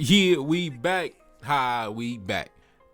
Yeah, we back. Hi, we back.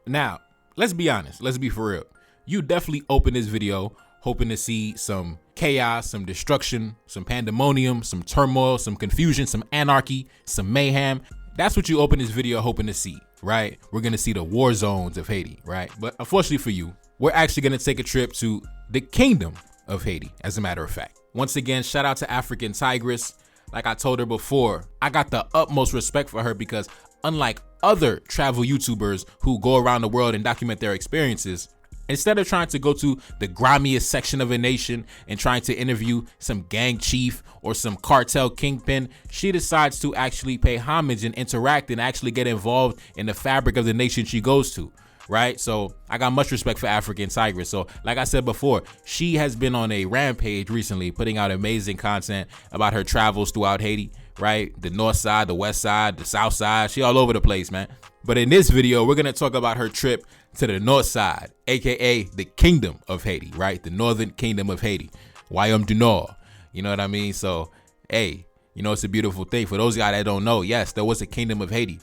Now, let's be honest. Let's be for real. You definitely opened this video hoping to see some chaos, some destruction, some pandemonium, some turmoil, some confusion, some anarchy, some mayhem. That's what you open this video hoping to see, right? We're going to see the war zones of Haiti, right? But unfortunately for you, we're actually going to take a trip to the kingdom of Haiti, as a matter of fact. Once again, shout out to African Tigress. Like I told her before, I got the utmost respect for her because unlike other travel YouTubers who go around the world and document their experiences, instead of trying to go to the grimiest section of a nation and trying to interview some gang chief or some cartel kingpin, she decides to actually pay homage and interact and actually get involved in the fabric of the nation she goes to. Right? So I got much respect for African Tigress. So like I said before, she has been on a rampage recently, putting out amazing content about her travels throughout Haiti, right? The north side, the west side, the south side, she all over the place, man. But in this video, we're going to talk about her trip to the north side, aka the kingdom of Haiti, right? The northern kingdom of Haiti, Royaume du Nord. You know what I mean? So, hey, you know, it's a beautiful thing. For those guys that don't know, yes, there was a kingdom of Haiti.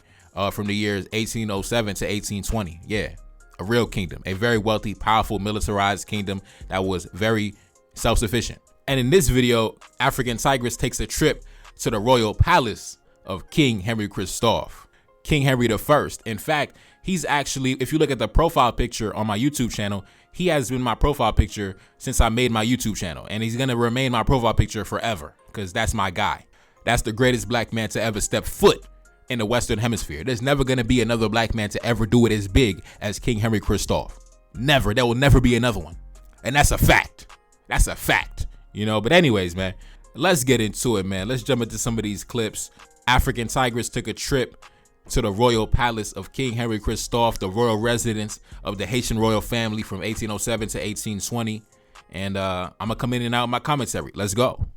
From the years 1807 to 1820. Yeah, a real kingdom, a very wealthy, powerful, militarized kingdom that was very self-sufficient. And in this video, African Tigress takes a trip to the royal palace of King Henry Christophe, King Henry I. In fact, he's actually, if you look at the profile picture on my YouTube channel, he has been my profile picture since I made my YouTube channel. And he's going to remain my profile picture forever because that's my guy. That's the greatest black man to ever step foot in the Western Hemisphere. There's never going to be another black man to ever do it as big as King Henry Christophe. Never. There will never be another one. And that's a fact. That's a fact. You know, but anyways, man, let's get into it, man. Let's jump into some of these clips. African Tigress took a trip to the royal palace of King Henry Christophe, the royal residence of the Haitian royal family from 1807 to 1820. And I'm going to come in and out of my commentary. Let's go.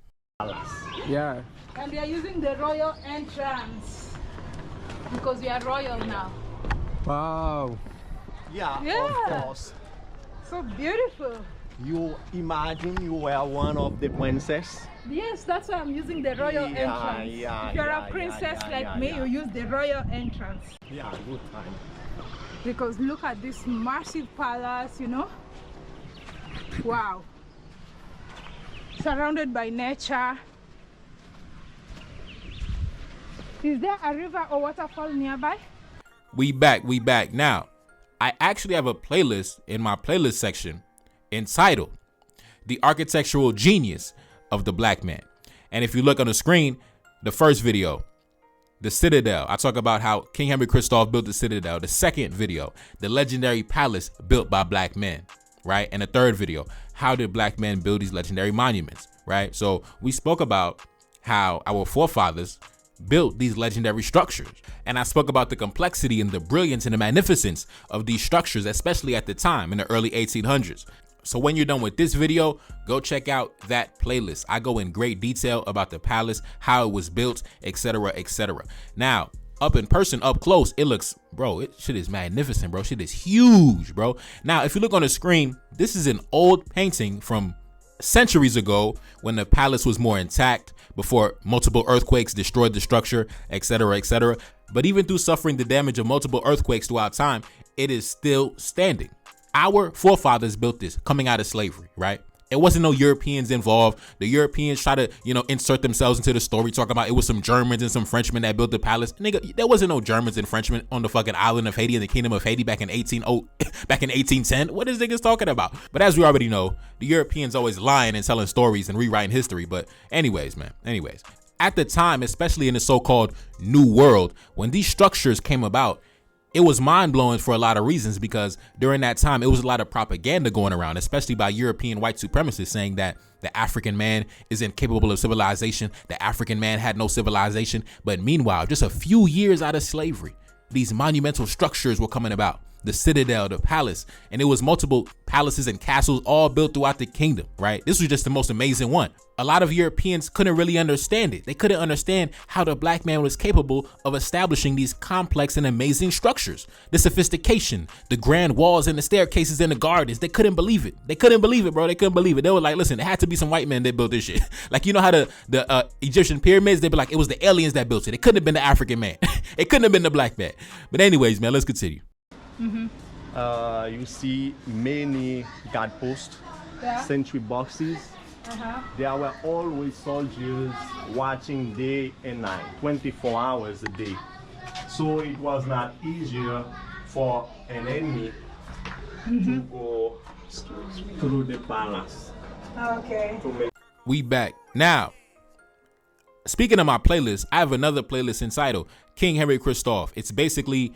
Yeah. And we are using the royal entrance. Because we are royal now. Wow. Yeah. Of course. So beautiful. You imagine you were one of the princess? Yes, that's why I'm using the royal entrance. If you're a princess like me, you use the royal entrance. Yeah, good time. Because look at this massive palace, you know? Wow. Surrounded by nature. Is there a river or waterfall nearby? We back. Now, I actually have a playlist in my playlist section entitled The Architectural Genius of the Black Man. And if you look on the screen, the first video, the Citadel, I talk about how King Henry Christophe built the Citadel. The second video, the legendary palace built by black men, right? And the third video, how did black men build these legendary monuments, right? So we spoke about how our forefathers built these legendary structures. And I spoke about the complexity and the brilliance and the magnificence of these structures, especially at the time in the early 1800s. So when you're done with this video, go check out that playlist. I go in great detail about the palace, how it was built, etc., etc. Now, up in person, up close, it looks, bro, shit is magnificent, bro. Shit is huge, bro. Now, if you look on the screen, this is an old painting from centuries ago when the palace was more intact, before multiple earthquakes destroyed the structure, etc., etc. But even through suffering the damage of multiple earthquakes throughout time, it is still standing. Our forefathers built this coming out of slavery, right? It wasn't no Europeans involved. The Europeans try to, insert themselves into the story, talking about it was some Germans and some Frenchmen that built the palace. Nigga, there wasn't no Germans and Frenchmen on the fucking island of Haiti in the kingdom of Haiti back in 1810. What is niggas talking about? But as we already know, the Europeans always lying and telling stories and rewriting history. But anyways, man, at the time, especially in the so-called New World, when these structures came about, it was mind-blowing for a lot of reasons, because during that time, it was a lot of propaganda going around, especially by European white supremacists, saying that the African man is incapable of civilization. The African man had no civilization. But meanwhile, just a few years out of slavery, these monumental structures were coming about. the citadel, the palace, and it was multiple palaces and castles all built throughout the kingdom, right? This was just the most amazing one. A lot of Europeans couldn't really understand it. They couldn't understand how the black man was capable of establishing these complex and amazing structures. The sophistication, the grand walls and the staircases and the gardens. They couldn't believe it. They couldn't believe it, bro. They couldn't believe it. They were like, listen, it had to be some white men that built this shit. Like, you know how the Egyptian pyramids, they'd be like, it was the aliens that built it. It couldn't have been the African man. It couldn't have been the black man. But anyways, man, let's continue. You see many guard posts, sentry boxes. There were always soldiers watching day and night, 24 hours a day. So it was not easier for an enemy to go through the palace. Okay. We back. Now, speaking of my playlist, I have another playlist entitled King Henry Christophe. It's basically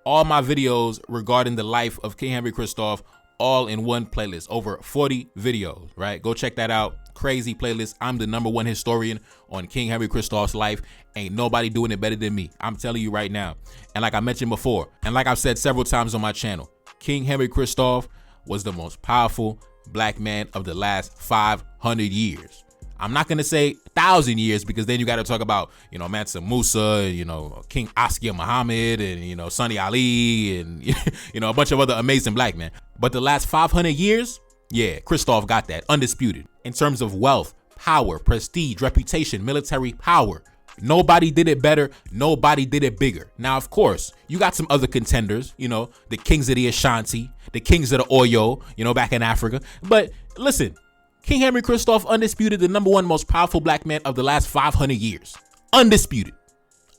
all my videos regarding the life of King Henry Christophe all in one playlist, over 40 videos, right? Go check that out. Crazy playlist. I'm the #1 historian on King Henry Christophe's life. Ain't nobody doing it better than me. I'm telling you right now. And like I mentioned before, and like I've said several times on my channel, King Henry Christophe was the most powerful black man of the last 500 years. I'm not going to say 1,000 years, because then you got to talk about, you know, Mansa Musa, you know, King Askia Muhammad, and, you know, Sonny Ali, and, you know, a bunch of other amazing black men. But the last 500 years, yeah, Christophe got that, undisputed. In terms of wealth, power, prestige, reputation, military power, nobody did it better. Nobody did it bigger. Now, of course, you got some other contenders, you know, the kings of the Ashanti, the kings of the Oyo, you know, back in Africa. But listen, King Henry Christophe, undisputed, the #1 most powerful black man of the last 500 years. Undisputed.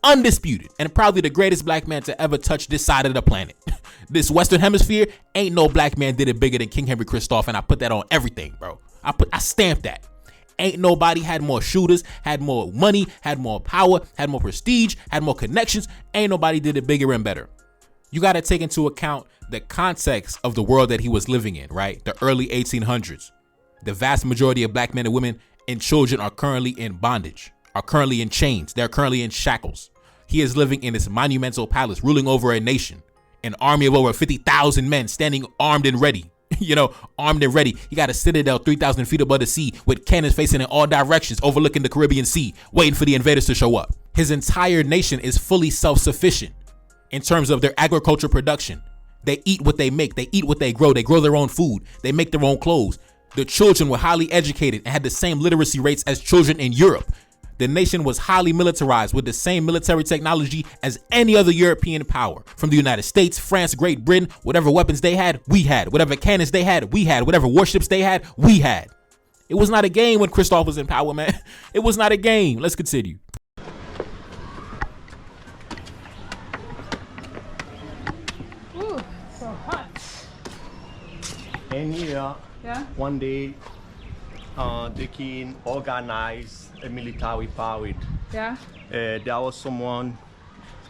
Undisputed. And probably the greatest black man to ever touch this side of the planet. This Western Hemisphere, ain't no black man did it bigger than King Henry Christophe, and I put that on everything, bro. I stamped that. Ain't nobody had more shooters, had more money, had more power, had more prestige, had more connections. Ain't nobody did it bigger and better. You got to take into account the context of the world that he was living in, right? The early 1800s. The vast majority of black men and women and children are currently in bondage, are currently in chains. They're currently in shackles. He is living in this monumental palace, ruling over a nation, an army of over 50,000 men standing armed and ready. You know, armed and ready. He got a citadel 3,000 feet above the sea with cannons facing in all directions, overlooking the Caribbean Sea, waiting for the invaders to show up. His entire nation is fully self-sufficient in terms of their agriculture production. They eat what they make. They eat what they grow their own food. They make their own clothes. The children were highly educated and had the same literacy rates as children in Europe. The nation was highly militarized with the same military technology as any other European power. From the United States, France, Great Britain, whatever weapons they had, we had. Whatever cannons they had, we had. Whatever warships they had, we had. It was not a game when Christophe was in power, man. It was not a game. Let's continue. Ooh, so hot. And here, Yeah. one day, the king organized a military parade. Yeah. There was someone,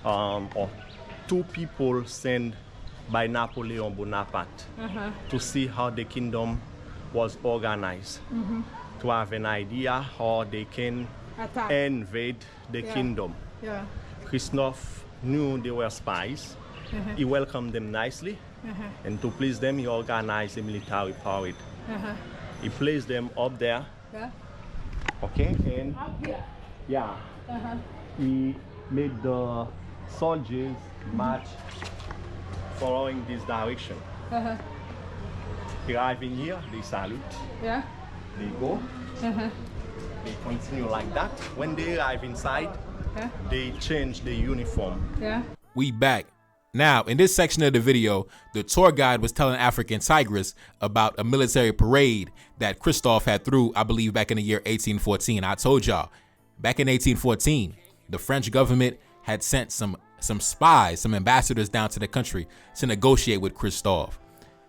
or two people sent by Napoleon Bonaparte to see how the kingdom was organized, to have an idea how they can Attack. invade the kingdom. Yeah. Christophe knew they were spies. He welcomed them nicely, and to please them, he organized a military parade. He placed them up there, Yeah. okay, and Up here. yeah, he made the soldiers march following this direction. Arriving here, they salute, Yeah. they go, they continue like that. When they arrive inside, Yeah. they change the uniform. Yeah. We back. Now, in this section of the video, the tour guide was telling African Tigress about a military parade that Christophe had through, I believe, back in the year 1814. I told y'all, back in 1814, the French government had sent some spies, some ambassadors down to the country to negotiate with Christophe.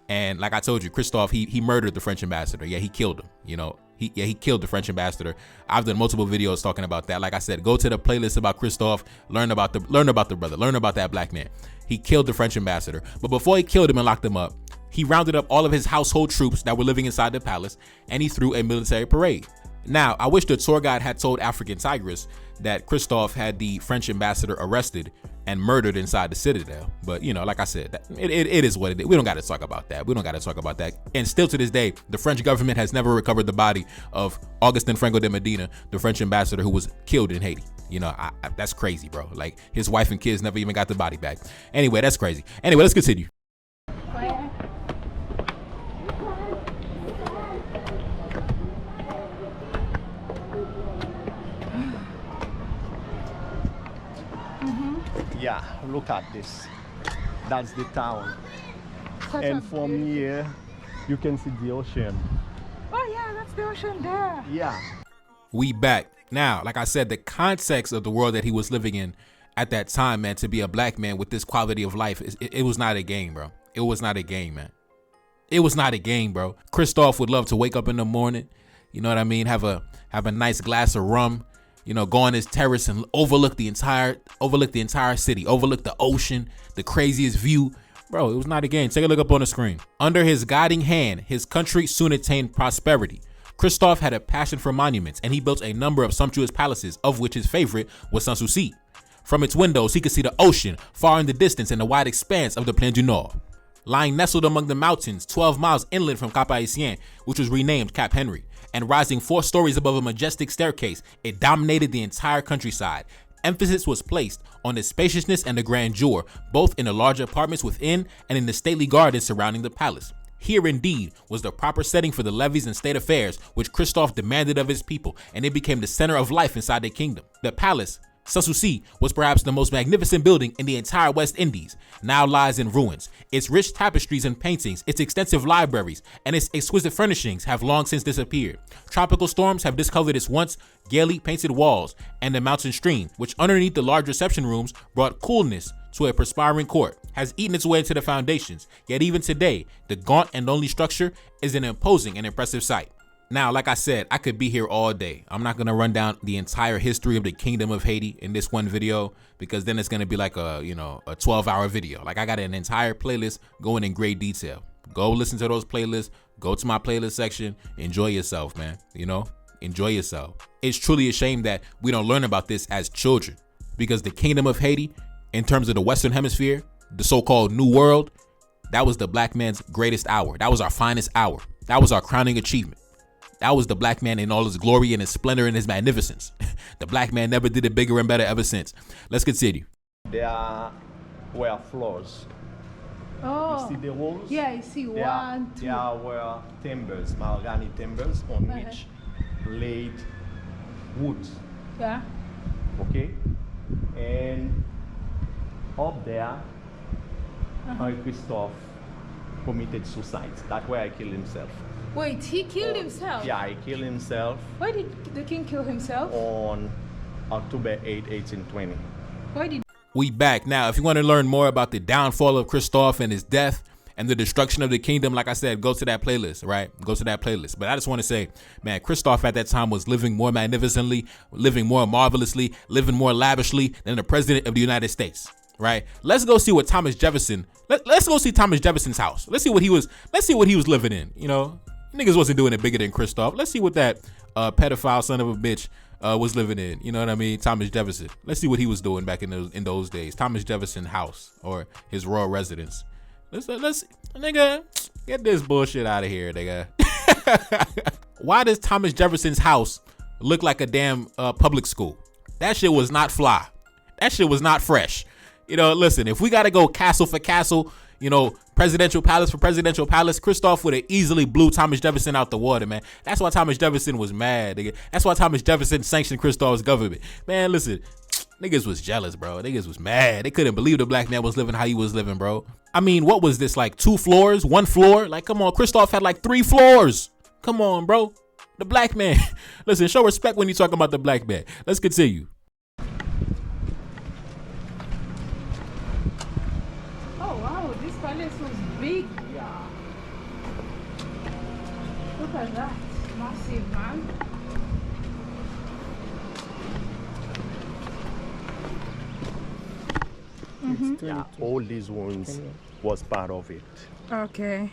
And like I told you, Christophe, he murdered the French ambassador. Yeah, he killed him, you know. He killed the French ambassador. I've done multiple videos talking about that. Like I said, go to the playlist about Christophe, learn about the brother, learn about that black man. He killed the French ambassador. But before he killed him and locked him up, he rounded up all of his household troops that were living inside the palace, and he threw a military parade. Now, I wish the tour guide had told African Tigress that Christophe had the French ambassador arrested and murdered inside the citadel. But you know, like I said, it is what it is. We don't got to talk about that. We don't got to talk about that. And still to this day, the French government has never recovered the body of Augustin Franco de Medina, the French ambassador who was killed in Haiti. You know, that's crazy, bro. Like, his wife and kids never even got the body back. Anyway, that's crazy. Anyway, let's continue. Yeah, look at this. That's the town. Such And a from beautiful- here, you can see the ocean. Oh yeah, that's the ocean there. Yeah. We back. Now, like I said, the context of the world that he was living in at that time, man, to be a black man with this quality of life, it was not a game, bro. It was not a game, man. It was not a game, bro. Christophe would love to wake up in the morning, you know what I mean, have a nice glass of rum, you know, go on his terrace and overlook the entire city, overlook the ocean, the craziest view. Bro, it was not a game. Take a look up on the screen. Under his guiding hand, his country soon attained prosperity. Christophe had a passion for monuments, and he built a number of sumptuous palaces, of which his favorite was Sanssouci. From its windows, he could see the ocean far in the distance and the wide expanse of the Plaine du Nord. Lying nestled among the mountains 12 miles inland from Cap Haitien, which was renamed Cap Henry, and rising 4 stories above a majestic staircase, it dominated the entire countryside. Emphasis was placed on the spaciousness and the grandeur, both in the larger apartments within and in the stately gardens surrounding the palace. Here indeed was the proper setting for the levees and state affairs which Christophe demanded of his people, and it became the center of life inside the kingdom. The palace, Sanssouci, was perhaps the most magnificent building in the entire West Indies, now lies in ruins. Its rich tapestries and paintings, its extensive libraries, and its exquisite furnishings have long since disappeared. Tropical storms have discolored its once gaily painted walls, and the mountain stream, which underneath the large reception rooms brought coolness to a perspiring court, has eaten its way into the foundations. Yet even today, the gaunt and lonely structure is an imposing and impressive sight. Now, like I said, I could be here all day. I'm not going to run down the entire history of the Kingdom of Haiti in this one video, because then it's going to be like a 12-hour video. Like, I got an entire playlist going in great detail. Go listen to those playlists. Go to my playlist section. Enjoy yourself, man. You know, enjoy yourself. It's truly a shame that we don't learn about this as children, because the Kingdom of Haiti, in terms of the Western Hemisphere, the so-called New World, that was the black man's greatest hour. That was our finest hour. That was our crowning achievement. That was the black man in all his glory and his splendor and his magnificence. The black man never did it bigger and better ever since. Let's continue. There were floors. Oh. You see the walls? Yeah, I see one, two. There were timbers, mahogany timbers, on which laid wood. Yeah. Okay? And up there, Christophe committed suicide. That's where he killed himself. Wait, he killed himself? Yeah, he killed himself Why did the king kill himself? on October 8, 1820. Why did? We back. Now, if you want to learn more about the downfall of Christophe and his death and the destruction of the kingdom, like I said, go to that playlist, right? Go to that playlist. But I just want to say, man, Christophe at that time was living more magnificently, living more marvelously, living more lavishly than the president of the United States, right? Let's go see what Thomas Jefferson, let's go see Thomas Jefferson's house. Let's see what he was living in, you know? Niggas wasn't doing it bigger than Christophe. Let's see what that pedophile son of a bitch was living in. You know what I mean? Thomas Jefferson. Let's see what he was doing back in those days. Thomas Jefferson house or his royal residence. Let's nigga, get this bullshit out of here, nigga. Why does Thomas Jefferson's house look like a damn public school? That shit was not fly. That shit was not fresh. You know, listen, if we gotta go castle for castle, you know, presidential palace for presidential palace, Christophe would have easily blew Thomas Jefferson out the water, man. That's why Thomas Jefferson was mad, nigga. That's why Thomas Jefferson sanctioned Christophe's government. Man, listen, niggas was jealous, bro. Niggas was mad. They couldn't believe the black man was living how he was living, bro. I mean, what was this, like 2 floors, 1 floor? Like, come on, Christophe had like 3 floors. Come on, bro. The black man. Listen, show respect when you talk about the black man. Let's continue. Big. Yeah. Look at that. Massive, man. Yeah, all these ones was part of it. Okay.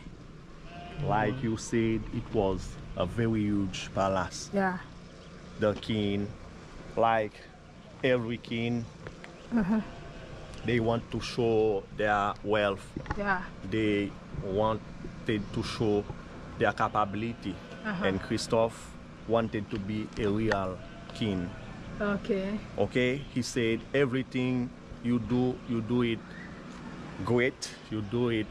Like you said, it was a very huge palace. Yeah. The king, like every king, they want to show their wealth. Yeah. They wanted to show their capability. And Christophe wanted to be a real king. Okay. Okay, he said everything you do it great, you do it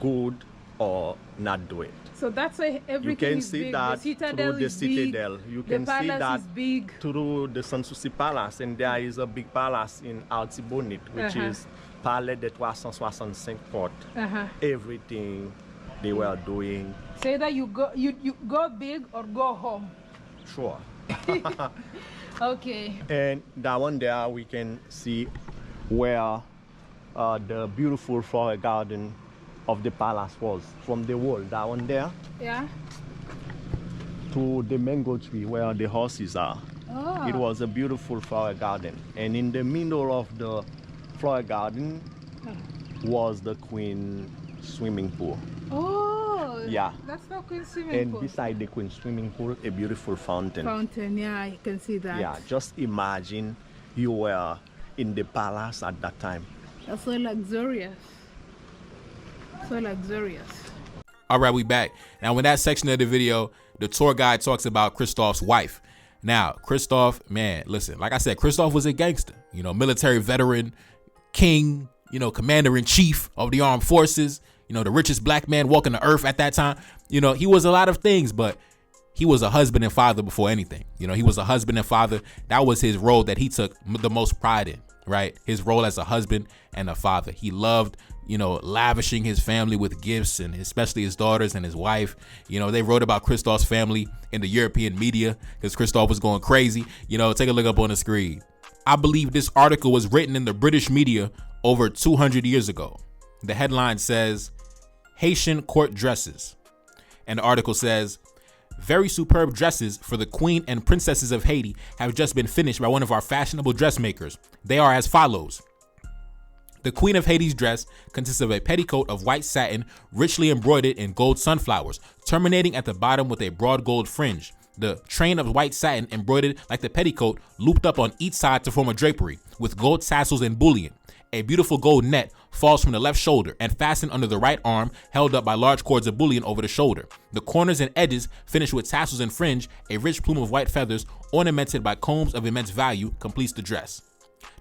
good or not do it. So that's why everything You can is see big. that The citadel through the is big. citadel. You The can see palace that is big. through the Sanssouci Palace, and there is a big palace in Artibonite, which is Palais de 365 Portes. Everything they were doing. Say that you go big or go home. Sure. Okay. And that one there we can see where the beautiful flower garden of the palace was, from the wall, that one there, Yeah. to the mango tree where the horses are. Oh. It was a beautiful flower garden, and in the middle of the flower garden was the queen swimming pool. Oh. Yeah. That's not Queen swimming And pool. beside the queen swimming pool, a beautiful fountain. Fountain. Yeah, you can see that. Yeah, just imagine you were in the palace at that time. That's so luxurious. So luxurious. All right, we back. Now, in that section of the video, the tour guide talks about Christophe's wife. Now, Christophe, man, listen, like I said, Christophe was a gangster, you know, military veteran, king, you know, commander in chief of the armed forces, you know, the richest black man walking the earth at that time. You know, he was a lot of things, but he was a husband and father before anything. You know, he was a husband and father. That was his role that he took the most pride in, right? His role as a husband and a father. He loved, you know, lavishing his family with gifts, and especially his daughters and his wife. You know, they wrote about Christophe's family in the European media because Christophe was going crazy. You know, take a look up on the screen. I believe this article was written in the British media over 200 years ago. The headline says, Haitian court dresses. And the article says, very superb dresses for the queen and princesses of Haiti have just been finished by one of our fashionable dressmakers. They are as follows. The Queen of Haiti's dress consists of a petticoat of white satin richly embroidered in gold sunflowers, terminating at the bottom with a broad gold fringe. The train of white satin embroidered like the petticoat looped up on each side to form a drapery, with gold tassels and bullion. A beautiful gold net falls from the left shoulder and fastened under the right arm, held up by large cords of bullion over the shoulder. The corners and edges, finished with tassels and fringe, a rich plume of white feathers ornamented by combs of immense value, completes the dress.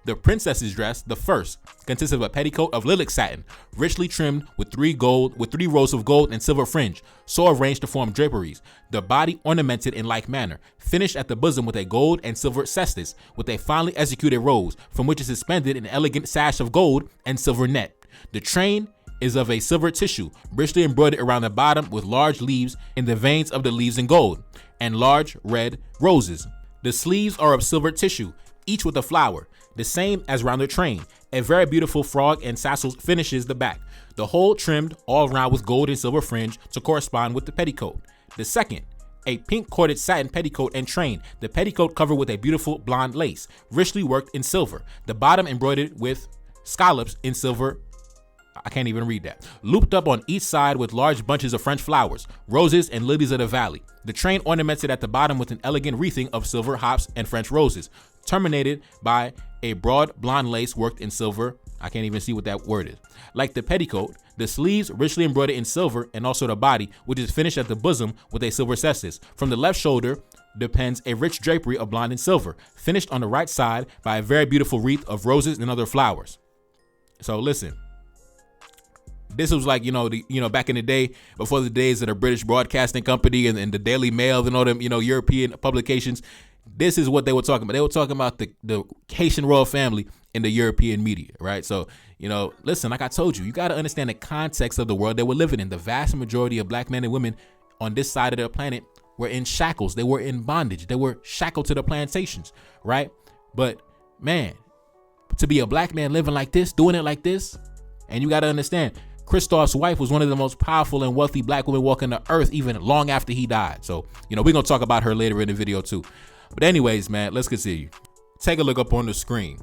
The princess's dress, the first, consists of a petticoat of lilac satin, richly trimmed with three rows of gold and silver fringe, so arranged to form draperies. The body ornamented in like manner, finished at the bosom with a gold and silver cestus, with a finely executed rose, from which is suspended an elegant sash of gold and silver net. The train is of a silver tissue, richly embroidered around the bottom with large leaves in the veins of the leaves in gold, and large red roses. The sleeves are of silver tissue, each with a flower, the same as round the train. A very beautiful frog and tassels finishes the back, the whole trimmed all round with gold and silver fringe to correspond with the petticoat. The second, a pink corded satin petticoat and train, the petticoat covered with a beautiful blonde lace, richly worked in silver, the bottom embroidered with scallops in silver. I can't even read that. Looped up on each side with large bunches of French flowers, roses, and lilies of the valley. The train ornamented at the bottom with an elegant wreathing of silver hops and French roses, terminated by a broad blonde lace worked in silver. I can't even see what that word is. Like the petticoat, the sleeves richly embroidered in silver, and also the body, which is finished at the bosom with a silver cestus. From the left shoulder depends a rich drapery of blonde and silver, finished on the right side by a very beautiful wreath of roses and other flowers. So listen. This was like, back in the day, before the days of the British Broadcasting Company and the Daily Mail and all them, European publications. This is what they were talking about. They were talking about the Haitian royal family in the European media, right? So, listen, like I told you, you got to understand the context of the world that we're living in. The vast majority of black men and women on this side of the planet were in shackles. They were in bondage. They were shackled to the plantations, right? But, man, to be a black man living like this, doing it like this, and you got to understand, Christophe's wife was one of the most powerful and wealthy black women walking the earth even long after he died. So, we're going to talk about her later in the video too. But anyways, man, let's continue. Take a look up on the screen.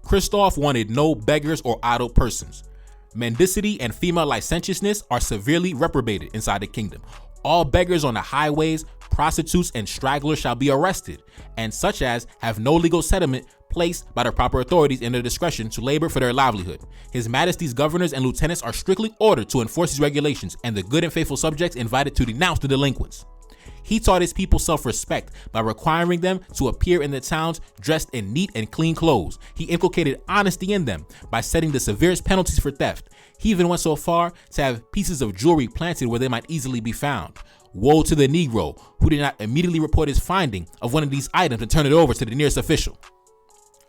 Christophe wanted no beggars or idle persons. Mendicity and female licentiousness are severely reprobated inside the kingdom. All beggars on the highways, prostitutes, and stragglers shall be arrested, and such as have no legal settlement placed by the proper authorities in their discretion to labor for their livelihood. His Majesty's governors and lieutenants are strictly ordered to enforce these regulations, and the good and faithful subjects invited to denounce the delinquents. He taught his people self-respect by requiring them to appear in the towns dressed in neat and clean clothes. He inculcated honesty in them by setting the severest penalties for theft. He even went so far to have pieces of jewelry planted where they might easily be found. Woe to the Negro who did not immediately report his finding of one of these items and turn it over to the nearest official.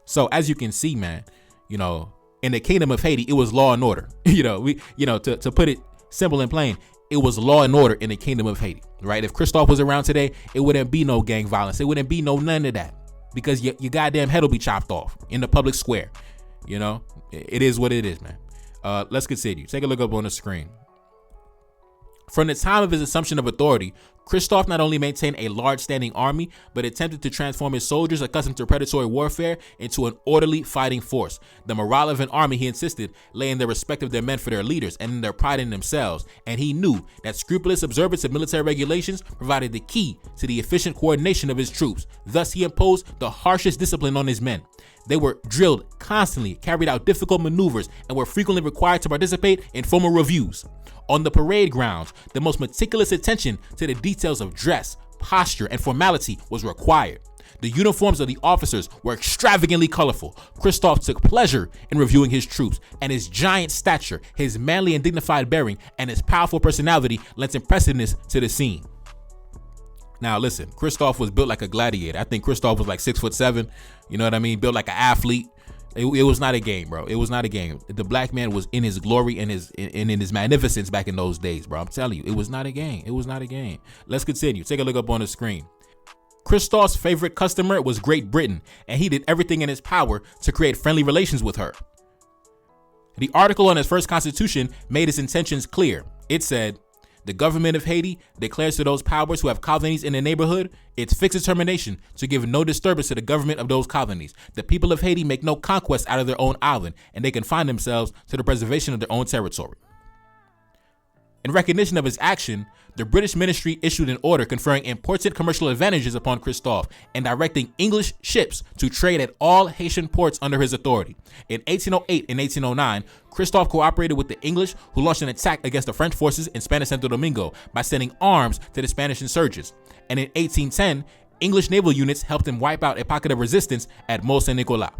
So as you can see, man, in the kingdom of Haiti, it was law and order. To put it simple and plain, it was law and order in the kingdom of Haiti, right? If Christophe was around today, it wouldn't be no gang violence. It wouldn't be none of that, because your goddamn head will be chopped off in the public square. It is what it is, man. Let's continue. Take a look up on the screen. From the time of his assumption of authority, Christophe not only maintained a large standing army, but attempted to transform his soldiers accustomed to predatory warfare into an orderly fighting force. The morale of an army, he insisted, lay in the respect of their men for their leaders and in their pride in themselves, and he knew that scrupulous observance of military regulations provided the key to the efficient coordination of his troops. Thus, he imposed the harshest discipline on his men. They were drilled constantly, carried out difficult maneuvers, and were frequently required to participate in formal reviews. On the parade grounds, the most meticulous attention to the details of dress, posture, and formality was required. The uniforms of the officers were extravagantly colorful. Christophe took pleasure in reviewing his troops, and his giant stature, his manly and dignified bearing, and his powerful personality lent impressiveness to the scene. Now listen, Christophe was built like a gladiator. I think Christophe was like 6'7", you know what I mean? Built like an athlete. It was not a game, bro. It was not a game. The black man was in his glory and in his magnificence back in those days, bro. I'm telling you, it was not a game. It was not a game. Let's continue. Take a look up on the screen. Christophe's favorite customer was Great Britain, and he did everything in his power to create friendly relations with her. The article on his first constitution made his intentions clear. It said, "The government of Haiti declares to those powers who have colonies in the neighborhood its fixed determination to give no disturbance to the government of those colonies. The people of Haiti make no conquest out of their own island, and they confine themselves to the preservation of their own territory." In recognition of his action, the British ministry issued an order conferring important commercial advantages upon Christophe and directing English ships to trade at all Haitian ports under his authority. In 1808 and 1809, Christophe cooperated with the English, who launched an attack against the French forces in Spanish Santo Domingo by sending arms to the Spanish insurgents. And in 1810, English naval units helped him wipe out a pocket of resistance at Mont Saint Nicolas.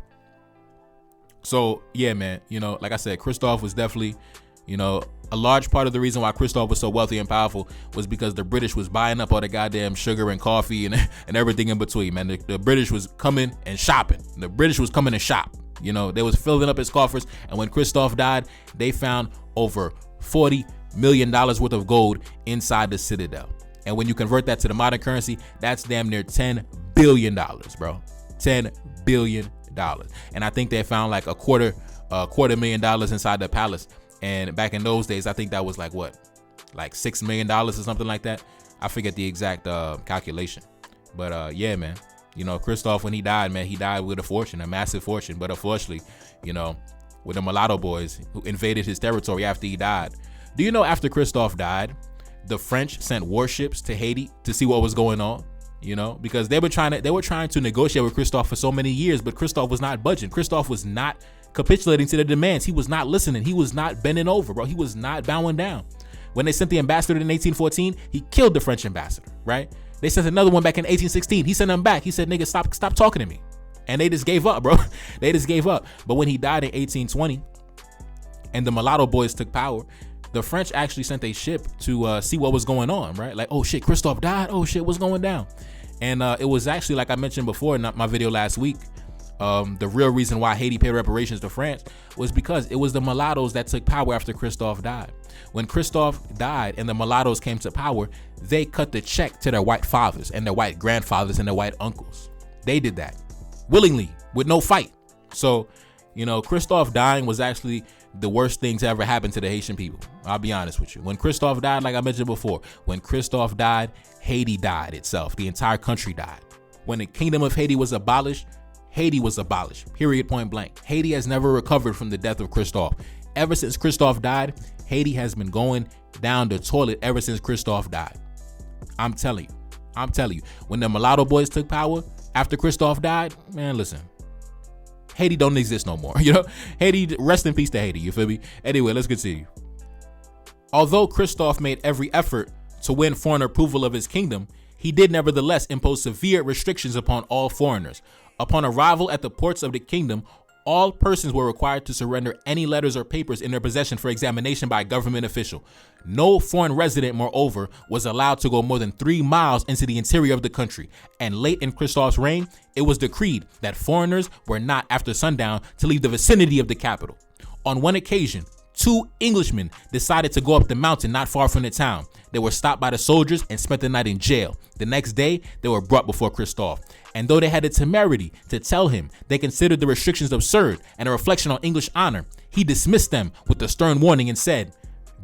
So yeah, man, like I said, Christophe was definitely, a large part of the reason why Christophe was so wealthy and powerful was because the British was buying up all the goddamn sugar and coffee and everything in between, man. The British was coming and shopping. The British was coming to shop. They was filling up his coffers, and when Christophe died, they found over $40 million worth of gold inside the citadel. And when you convert that to the modern currency, that's damn near $10 billion, bro. $10 billion. And I think they found like a quarter $250,000 inside the palace. And back in those days, I think that was like what? Like $6 million or something like that. I forget the exact calculation. But yeah, man. Christophe, when he died, man, he died with a fortune, a massive fortune. But unfortunately, with the mulatto boys who invaded his territory after he died. Do you know after Christophe died, the French sent warships to Haiti to see what was going on? Because they were trying to negotiate with Christophe for so many years, but Christophe was not budging. Christophe was not capitulating to their demands. He was not listening. He was not bending over, bro. He was not bowing down. When they sent the ambassador in 1814, he killed the French ambassador, right? They sent another one back in 1816. He sent them back. He said, "Nigga, stop talking to me." And they just gave up, bro. They just gave up. But when he died in 1820 and the mulatto boys took power, the French actually sent a ship to see what was going on, right? Like, oh shit, Christophe died. Oh shit, what's going down? And it was actually, like I mentioned before in my video last week, the real reason why Haiti paid reparations to France was because it was the mulattoes that took power after Christophe died. When Christophe died and the mulattoes came to power, they cut the check to their white fathers and their white grandfathers and their white uncles. They did that willingly with no fight. So, Christophe dying was actually the worst thing to ever happen to the Haitian people. I'll be honest with you. When Christophe died, like I mentioned before, when Christophe died, Haiti died itself. The entire country died. When the kingdom of Haiti was abolished, Haiti was abolished. Period, point blank. Haiti has never recovered from the death of Christophe. Ever since Christophe died, Haiti has been going down the toilet ever since Christophe died. I'm telling you, when the mulatto boys took power after Christophe died, man, listen, Haiti don't exist no more. Haiti, rest in peace to Haiti, you feel me? Anyway, let's continue. Although Christophe made every effort to win foreign approval of his kingdom, he did nevertheless impose severe restrictions upon all foreigners. Upon arrival at the ports of the kingdom, all persons were required to surrender any letters or papers in their possession for examination by a government official. No foreign resident, moreover, was allowed to go more than 3 miles into the interior of the country. And late in Christophe's reign, it was decreed that foreigners were not, after sundown, to leave the vicinity of the capital. On one occasion, 2 Englishmen decided to go up the mountain not far from the town. They were stopped by the soldiers and spent the night in jail. The next day, they were brought before Christophe. And though they had the temerity to tell him they considered the restrictions absurd and a reflection on English honor, he dismissed them with a stern warning and said,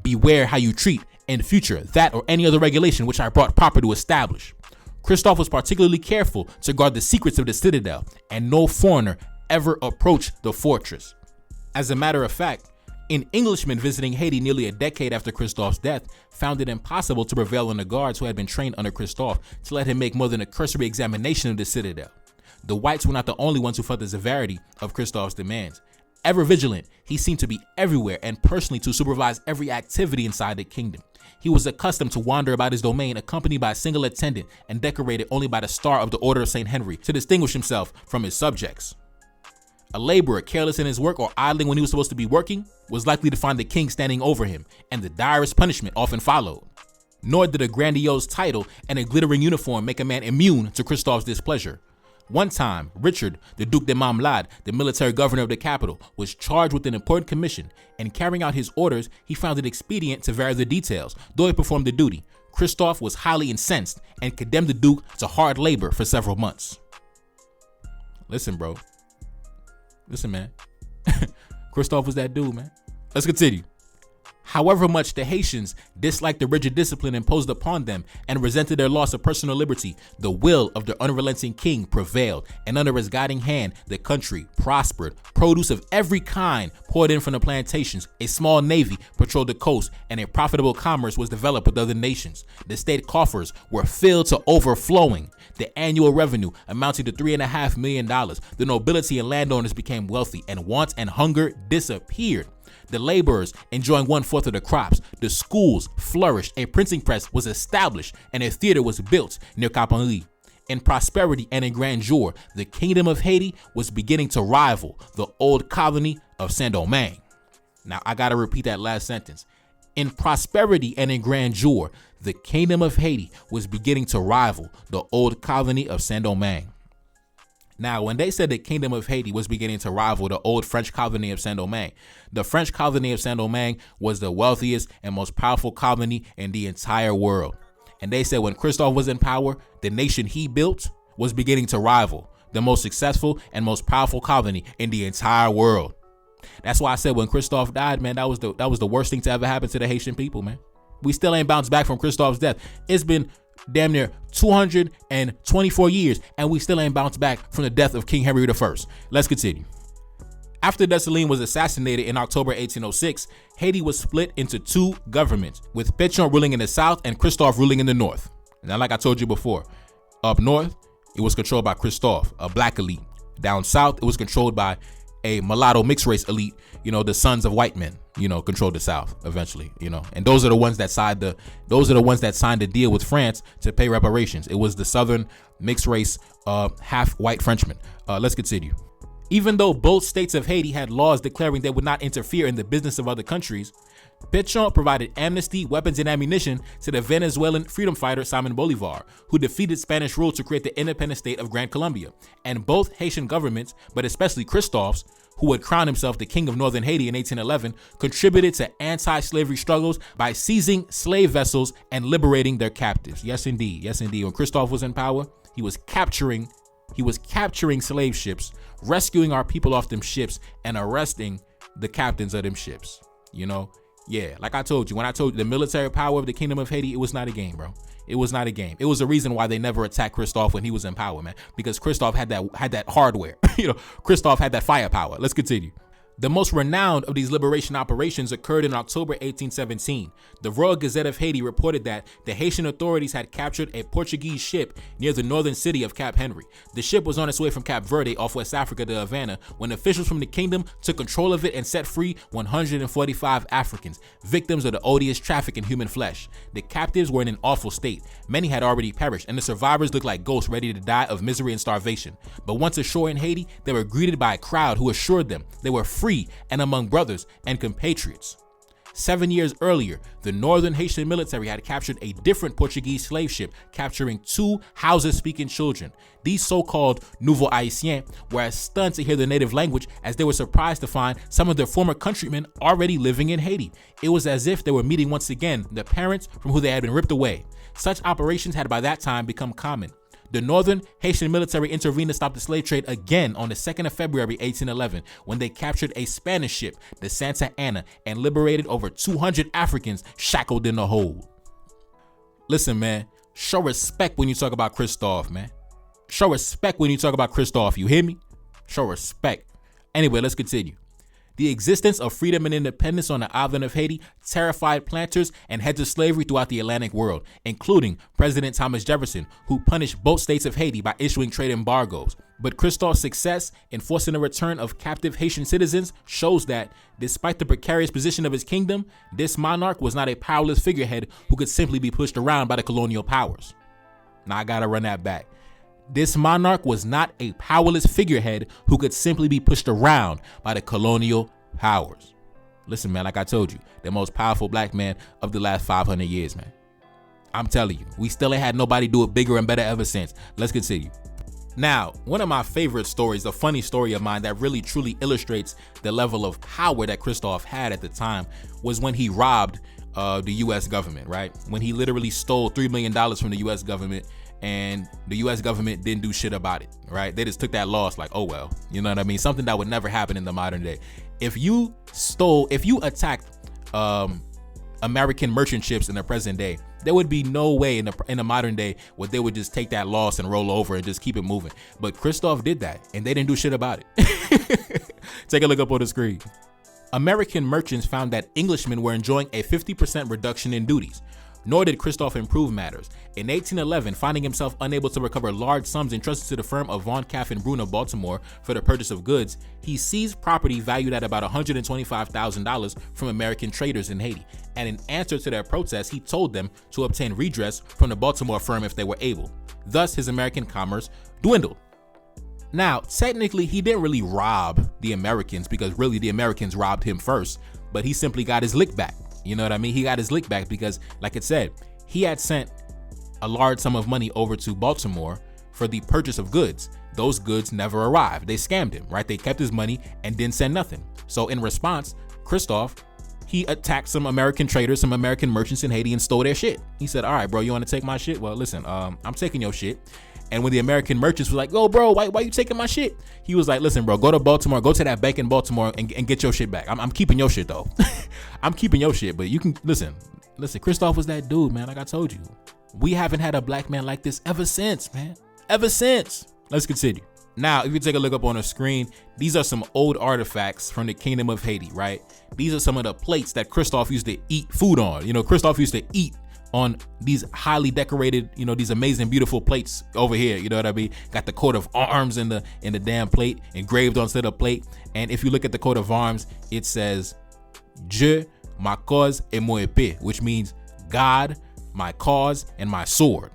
"Beware how you treat in future that or any other regulation which I brought proper to establish." Christophe was particularly careful to guard the secrets of the citadel, and no foreigner ever approached the fortress. As a matter of fact, an Englishman visiting Haiti nearly a decade after Christophe's death found it impossible to prevail on the guards who had been trained under Christophe to let him make more than a cursory examination of the citadel. The whites were not the only ones who felt the severity of Christophe's demands. Ever vigilant, he seemed to be everywhere and personally to supervise every activity inside the kingdom. He was accustomed to wander about his domain accompanied by a single attendant and decorated only by the Star of the Order of St. Henry to distinguish himself from his subjects. A laborer careless in his work or idling when he was supposed to be working was likely to find the king standing over him, and the direst punishment often followed. Nor did a grandiose title and a glittering uniform make a man immune to Christophe's displeasure. One time, Richard, the Duc de Marmelade, the military governor of the capital, was charged with an important commission, and carrying out his orders, he found it expedient to vary the details, though he performed the duty. Christophe was highly incensed and condemned the Duke to hard labor for several months. Listen, bro. Listen, man. Christophe was that dude, man. Let's continue. However much the Haitians disliked the rigid discipline imposed upon them and resented their loss of personal liberty, the will of their unrelenting king prevailed, and under his guiding hand, the country prospered. Produce of every kind poured in from the plantations, a small navy patrolled the coast, and a profitable commerce was developed with other nations. The state coffers were filled to overflowing. The annual revenue amounting to $3.5 million. The nobility and landowners became wealthy, and want and hunger disappeared. The laborers enjoying 1/4 of the crops. The schools flourished. A printing press was established, and a theater was built near Capenly. In prosperity and in grandeur, the kingdom of Haiti was beginning to rival the old colony of Saint-Domingue. Now, I gotta repeat that last sentence. In prosperity and in grandeur, the kingdom of Haiti was beginning to rival the old colony of Saint-Domingue. Now, when they said the kingdom of Haiti was beginning to rival the old French colony of Saint-Domingue, the French colony of Saint-Domingue was the wealthiest and most powerful colony in the entire world. And they said when Christophe was in power, the nation he built was beginning to rival the most successful and most powerful colony in the entire world. That's why I said when Christophe died, man, that was the worst thing to ever happen to the Haitian people, man. We still ain't bounced back from Christophe's death. It's been damn near 224 years, and we still ain't bounced back from the death of King Henry I. Let's continue. After Dessalines was assassinated in October 1806, Haiti was split into 2 governments, with Pétion ruling in the south and Christophe ruling in the north. Now, like I told you before, up north, it was controlled by Christophe, a black elite. Down south, it was controlled by a mulatto mixed race elite, the sons of white men, controlled the South eventually, and those are the ones that signed the deal with France to pay reparations. It was the Southern mixed race, half white Frenchmen. Let's continue. Even though both states of Haiti had laws declaring they would not interfere in the business of other countries, Pétion provided amnesty, weapons, and ammunition to the Venezuelan freedom fighter Simon Bolivar, who defeated Spanish rule to create the independent state of Gran Colombia. And both Haitian governments, but especially Christophe's, who had crowned himself the king of northern Haiti in 1811, contributed to anti-slavery struggles by seizing slave vessels and liberating their captives. Yes, indeed. Yes, indeed. When Christophe was in power, he was capturing slave ships, rescuing our people off them ships, and arresting the captains of them ships. Yeah, like I told you, when I told you the military power of the Kingdom of Haiti, it was not a game, bro. It was not a game. It was the reason why they never attacked Christophe when he was in power, man. Because Christophe had that hardware. Christophe had that firepower. Let's continue. The most renowned of these liberation operations occurred in October 1817. The Royal Gazette of Haiti reported that the Haitian authorities had captured a Portuguese ship near the northern city of Cap Henry. The ship was on its way from Cap Verde off West Africa to Havana when officials from the kingdom took control of it and set free 145 Africans, victims of the odious traffic in human flesh. The captives were in an awful state. Many had already perished, and the survivors looked like ghosts ready to die of misery and starvation. But once ashore in Haiti, they were greeted by a crowd who assured them they were free and among brothers and compatriots. 7 years earlier, the northern Haitian military had captured a different Portuguese slave ship, capturing 2 Hausa-speaking children. These so-called Nouveau Haitiens were as stunned to hear the native language as they were surprised to find some of their former countrymen already living in Haiti. It was as if they were meeting once again the parents from who they had been ripped away. Such operations had by that time become common. The northern Haitian military intervened to stop the slave trade again on the 2nd of February 1811 when they captured a Spanish ship, the Santa Ana, and liberated over 200 Africans shackled in the hold. Listen, man, show respect when you talk about Christophe, man. Show respect when you talk about Christophe, you hear me? Show respect. Anyway, let's continue. The existence of freedom and independence on the island of Haiti terrified planters and heads of slavery throughout the Atlantic world, including President Thomas Jefferson, who punished both states of Haiti by issuing trade embargoes. But Christophe's success in forcing the return of captive Haitian citizens shows that, despite the precarious position of his kingdom, this monarch was not a powerless figurehead who could simply be pushed around by the colonial powers. Now I gotta run that back. This monarch was not a powerless figurehead who could simply be pushed around by the colonial powers. Listen, man, like I told you, the most powerful black man of the last 500 years, man. I'm telling you, we still ain't had nobody do it bigger and better ever since. Let's continue. Now, one of my favorite stories, a funny story of mine that really truly illustrates the level of power that Christophe had at the time, was when he robbed the U.S. government, right? When he literally stole $3 million from the U.S. government, and the U.S. government didn't do shit about it, right? They just took that loss like, oh well, you know what I mean? Something that would never happen in the modern day. If you attacked American merchant ships in the present day, there would be no way in the modern day where they would just take that loss and roll over and just keep it moving. But Christophe did that, and they didn't do shit about it. Take a look up on the screen. American merchants found that Englishmen were enjoying a 50% reduction in duties. Nor did Christophe improve matters. In 1811, finding himself unable to recover large sums entrusted to the firm of Von Caff and Brun of Baltimore for the purchase of goods, he seized property valued at about $125,000 from American traders in Haiti, and in answer to their protest, he told them to obtain redress from the Baltimore firm if they were able. Thus, his American commerce dwindled. Now, technically, he didn't really rob the Americans because really the Americans robbed him first, but he simply got his lick back. You know what I mean? He got his lick back because, like it said, he had sent a large sum of money over to Baltimore for the purchase of goods. Those goods never arrived. They scammed him, right? They kept his money and didn't send nothing. So in response, Christophe, he attacked some American traders, some American merchants in Haiti and stole their shit. He said, all right, bro, you want to take my shit? Well, listen, I'm taking your shit. And when the American merchants were like, yo, bro, why you taking my shit? He was like, listen, bro, go to Baltimore, go to that bank in Baltimore and get your shit back. I'm keeping your shit, though. I'm keeping your shit, but you can, listen, Christophe was that dude, man, like I told you. We haven't had a black man like this ever since, man. Ever since. Let's continue. Now, if you take a look up on the screen, these are some old artifacts from the Kingdom of Haiti, right? These are some of the plates that Christophe used to eat food on. You know, Christophe used to eat on these highly decorated, you know, these amazing, beautiful plates over here. You know what I mean? Got the coat of arms in the damn plate engraved onto the plate. And if you look at the coat of arms, it says, Je, ma cause et mon épée, which means God, my cause, and my sword.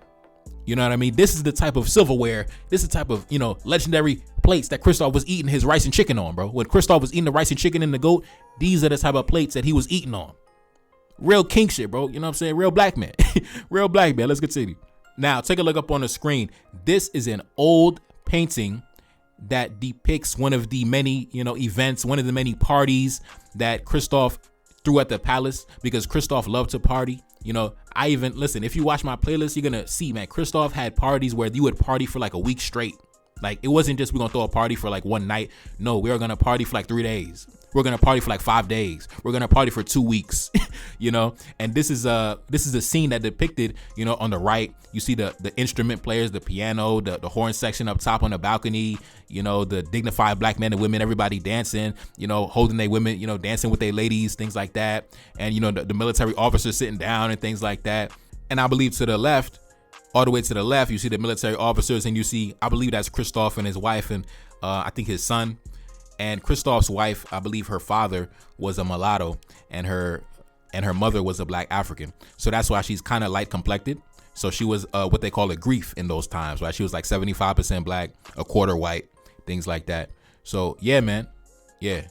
You know what I mean? This is the type of silverware, this is the type of, you know, legendary plates that Christophe was eating his rice and chicken on, bro. When Christophe was eating the rice and chicken and the goat, these are the type of plates that he was eating on. Real king shit, bro. You know what I'm saying? Real black man. Real black man. Let's continue. Now, take a look up on the screen. This is an old painting that depicts one of the many, you know, events, one of the many parties that Christophe threw at the palace, because Christophe loved to party. You know, listen, if you watch my playlist, you're going to see, man, Christophe had parties where you would party for like a week straight. Like, it wasn't just we're gonna throw a party for like one night. No, we are gonna party for like 3 days. We're gonna party for like 5 days. We're gonna party for 2 weeks, you know. And this is a scene that depicted, you know, on the right, you see the instrument players, the piano, the horn section up top on the balcony, you know, the dignified black men and women, everybody dancing, you know, holding their women, you know, dancing with their ladies, things like that. And, you know, the military officers sitting down and things like that. And I believe to the left, all the way to the left, you see the military officers, and you see, I believe that's Christophe and his wife, and I think his son. And Christophe's wife, I believe her father was a mulatto, and her mother was a black African. So that's why she's kind of light complected. So she was what they call a grief in those times, right? She was like 75% black, a quarter white, things like that. So yeah, man. Yeah.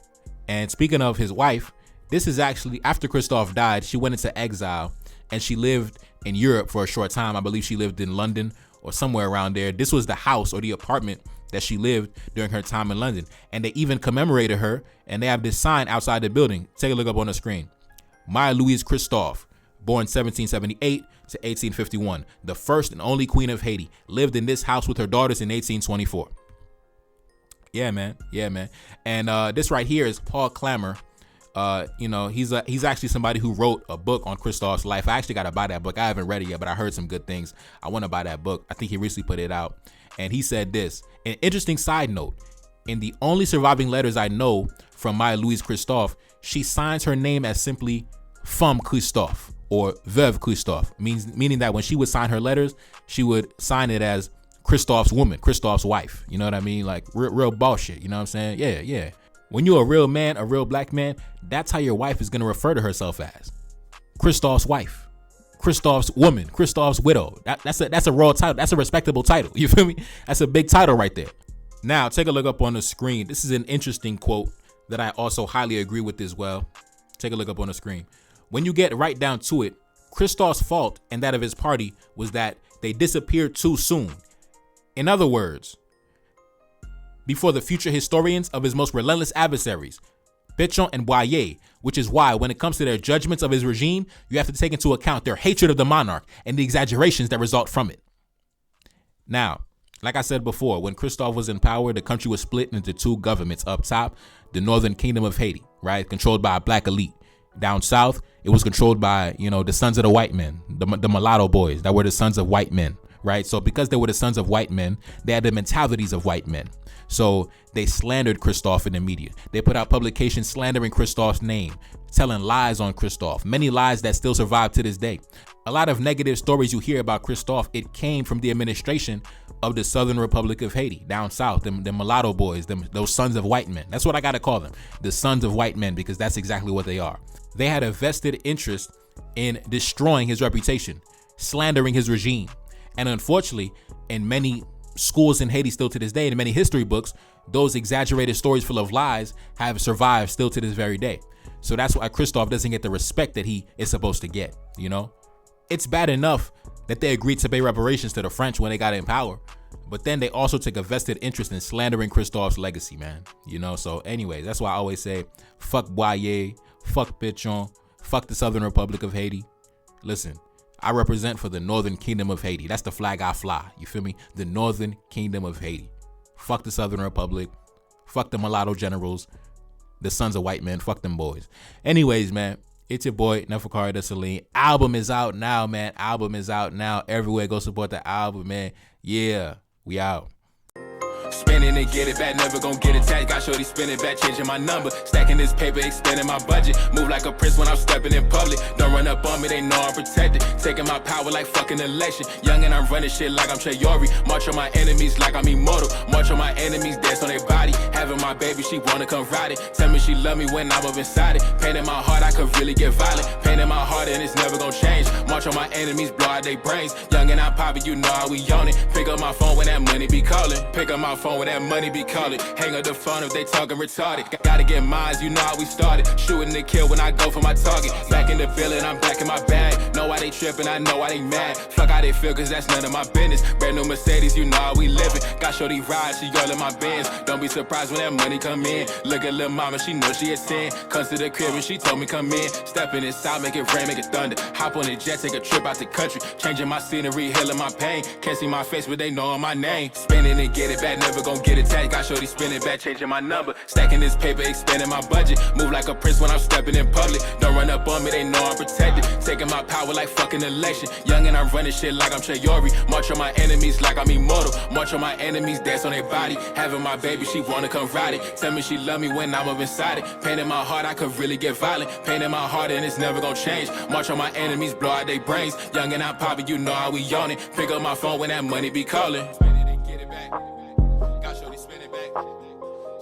And speaking of his wife, this is actually after Christophe died, she went into exile and she lived in Europe for a short time. I believe she lived in London or somewhere around there. This was the house or the apartment that she lived during her time in London. And they even commemorated her, and they have this sign outside the building. Take a look up on the screen. Maya Louise Christophe, born 1778 to 1851, the first and only queen of Haiti, lived in this house with her daughters in 1824. Yeah, man. Yeah, man. And this right here is Paul Clammer. You know, he's actually somebody who wrote a book on Christophe's life. I actually got to buy that book. I haven't read it yet, but I heard some good things. I want to buy that book. I think he recently put it out. And he said this, an interesting side note, in the only surviving letters I know from Maya Louise Christophe, she signs her name as simply Femme Christophe or Veuve Christophe, meaning that when she would sign her letters, she would sign it as Christophe's woman, Christophe's wife. You know what I mean? Like real bullshit. You know what I'm saying? Yeah, yeah. When you're a real man, a real black man, that's how your wife is going to refer to herself as. Christophe's wife. Christophe's woman, Christophe's widow. That's a royal title. That's a respectable title. You feel me? That's a big title right there. Now, take a look up on the screen. This is an interesting quote that I also highly agree with as well. Take a look up on the screen. When you get right down to it, Christophe's fault and that of his party was that they disappeared too soon. In other words, before the future historians of his most relentless adversaries, Pétion and Boyer, which is why when it comes to their judgments of his regime, you have to take into account their hatred of the monarch and the exaggerations that result from it. Now, like I said before, when Christophe was in power, the country was split into two governments. Up top, the Northern Kingdom of Haiti, right, controlled by a black elite. Down south, it was controlled by, you know, the sons of the white men, the mulatto boys that were the sons of white men, right? So because they were the sons of white men, they had the mentalities of white men. So they slandered Christophe in the media. They put out publications slandering Christophe's name, telling lies on Christophe, many lies that still survive to this day. A lot of negative stories you hear about Christophe, it came from the administration of the Southern Republic of Haiti, down south, them mulatto boys, those sons of white men. That's what I got to call them, the sons of white men, because that's exactly what they are. They had a vested interest in destroying his reputation, slandering his regime. And unfortunately, in many schools in Haiti still to this day, in many history books, those exaggerated stories full of lies have survived still to this very day. So that's why Christophe doesn't get the respect that he is supposed to get, you know? It's bad enough that they agreed to pay reparations to the French when they got in power, but then they also took a vested interest in slandering Christophe's legacy, man. You know, so anyway, that's why I always say, fuck Boyer, fuck Pétion, fuck the Southern Republic of Haiti. Listen, I represent for the Northern Kingdom of Haiti. That's the flag I fly. You feel me? The Northern Kingdom of Haiti. Fuck the Southern Republic. Fuck the mulatto generals. The sons of white men. Fuck them boys. Anyways, man, it's your boy, Neferkari Dessalines. Album is out now, man. Album is out now. Everywhere, go support the album, man. Yeah, we out. Spending and get it back, never gon' get attached. Got shorty spinning back, changing my number. Stacking this paper, expanding my budget. Move like a prince when I'm stepping in public. Don't run up on me, they know I'm protected. Taking my power like fucking election. Young and I'm running shit like I'm Traore. March on my enemies like I'm immortal. March on my enemies, dance on their body. Having my baby, she wanna come ride it. Tell me she love me when I'm up inside it. Pain in my heart, I could really get violent. Pain in my heart and it's never gon' change. March on my enemies, blow out their brains. Young and I'm poppin', you know how we on it. Pick up my phone when that money be calling. Pick up my phone when that money be calling. Hang up the phone if they talking retarded. Gotta get mines, you know how we started. Shooting to kill when I go for my target. Back in the building, I'm back in my bag. Know why they tripping, I know why they mad. Fuck how they feel, cause that's none of my business. Brand new Mercedes, you know how we living. Got shorty ride, she all in my Benz. Don't be surprised when that money come in. Look at lil' mama, she know she a 10. Comes to the crib and she told me come in. Stepping inside, make it rain, make it thunder. Hop on the jet, take a trip out the country. Changing my scenery, healing my pain. Can't see my face, but they know my name. Spending and get it back, never never gon' get attached. Got shorty spinning back, changing my number. Stacking this paper, expanding my budget. Move like a prince when I'm stepping in public. Don't run up on me, they know I'm protected. Taking my power like fucking election. Young and I'm running shit like I'm Chayori. March on my enemies like I'm immortal. March on my enemies, dance on their body. Having my baby, she wanna come ride it. Tell me she love me when I'm up inside it. Pain in my heart, I could really get violent. Pain in my heart and it's never gon' change. March on my enemies, blow out their brains. Young and I'm poppin', you know how we on it. Pick up my phone when that money be calling. Get it back. Got shorty spinning back.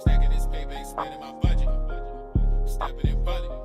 Stacking this paper, expanding my budget. Stepping in public.